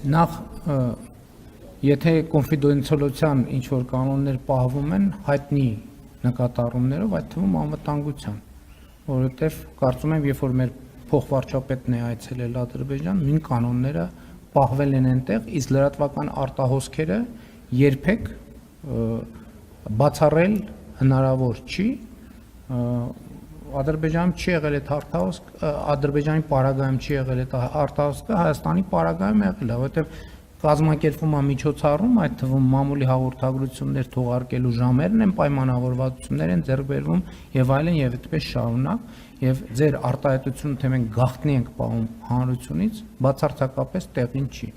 Նախ եթե կոնֆիդենցիալության ինչ որ կանոններ պահվում են հայտնի նկատառումներով, այդ թվում անվտանգության, որովհետև կարծում եմ, երբ որ մեր փոխվարչապետն է այցելել Ադրբեջան, նույն կանոնները պահվել են այնտեղ, իսկ լրատվական արտահոսքերը երբեք բացառել հնարավոր չի, Ադրբեջանում չի եղել այդ արտահոսք, Ադրբեջանի պարագայում չի եղել այդ արտահոսքը, Հայաստանի պարագայում եղել է, որովհետև կազմակերպվում է միջոցառում, այդ թվում մամուլի հաղորդագրություններ թողարկելու ժամերն են, պայմանավորվածություններ են ձեռք բերվում եւ այլն եւ այդպես շարունակ, եւ ձեր արտահայտությունը թե մենք գաղտնի ենք պահում հանրությունից, բացարձակապես տեղին չի։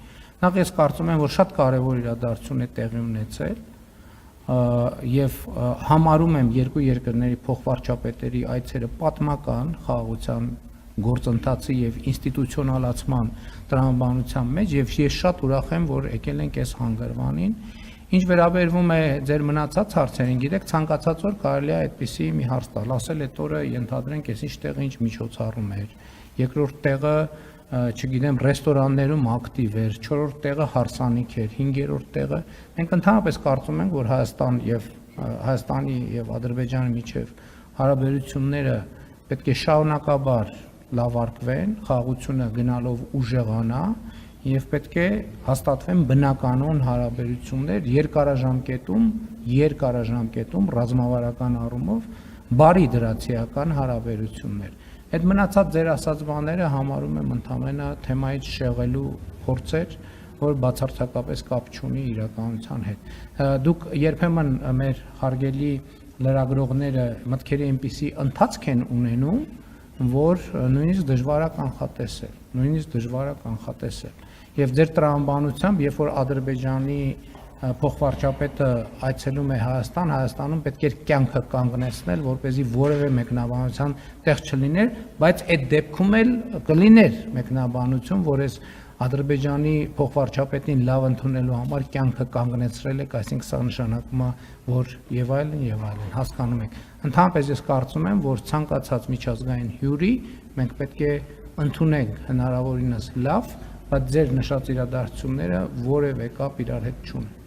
Նախ ես կարծում եմ, որ շատ կարեւոր իրադարձություն է տեղի ունեցել եւ համարում եմ երկու երկրների փոխվարչապետերի այցերը պատմական խաղաղության գործընթացի եւ ինստիտուցիոնալացման տրամաբանության մեջ եւ ես շատ ուրախ եմ, որ եկել ենք այս հանգրվանին։ Ինչ վերաբերվում է ձեր մնացած հարցերին, գիտեք, ցանկացած օր կարելի է այդպիսի մի հարց տալ, ասել այդ օրը ենթադրենք այսինչ տեղը ինչ միջոցառում էր, երկրորդ տեղը, չգիտեմ, ռեստորաններում ակտիվ էր, չորրորդ տեղը հարսանիք էր, հինգերորդ տեղը, մենք ընդհանրապես կարծում ենք, որ Հայաստանի եւ Ադրբեջանի միջև հարաբերությունները պետք է շարունակաբար լավարկվեն, խաղաղությունը գնալով ուժեղանա եւ պետք է հաստատվեն բնականon հարաբերություններ երկարաժամկետում ռազմավարական առումով բարի դրացիական հարաբերություններ։ Այդ մնացած ձեր ասած բաները համարում եմ ընդհանրապես թեմայից շեղելու փորձեր, որ բացարձակապես կապ չունի իրականության հետ։ Դուք երբեմն մեր հարգելի լրագրողները մտքերի այնպիսի ընթացք են ունենում, որ նույնիսկ դժվար է կանխատեսել, եւ ձեր տրամաբանությամբ, երբ որ Ադրբեջանի փոխվարչապետը այցելում է Հայաստանում պետք է կյանքը կանգնեցնել, որպեսզի որևէ մեկնաբանության տեղ չլիներ, բայց այդ դեպքում էլ կլիներ մեկնաբանություն, որ այս Ադրբեջանի փոխվարչապետին լավ ընդունելու համար կյանքը կանգնեցրել եք, այսինքն սա նշանակում է, որ եւ այլն, հասկանում եք։ Ընդհանրապես ես կարծում եմ, որ ցանկացած միջազգային հյուրի մենք պետք է ընդունենք հնարավորինս լավ, բայց ձեր նշած իրադարձությունները որևէ կապ իրար հետ չունեն։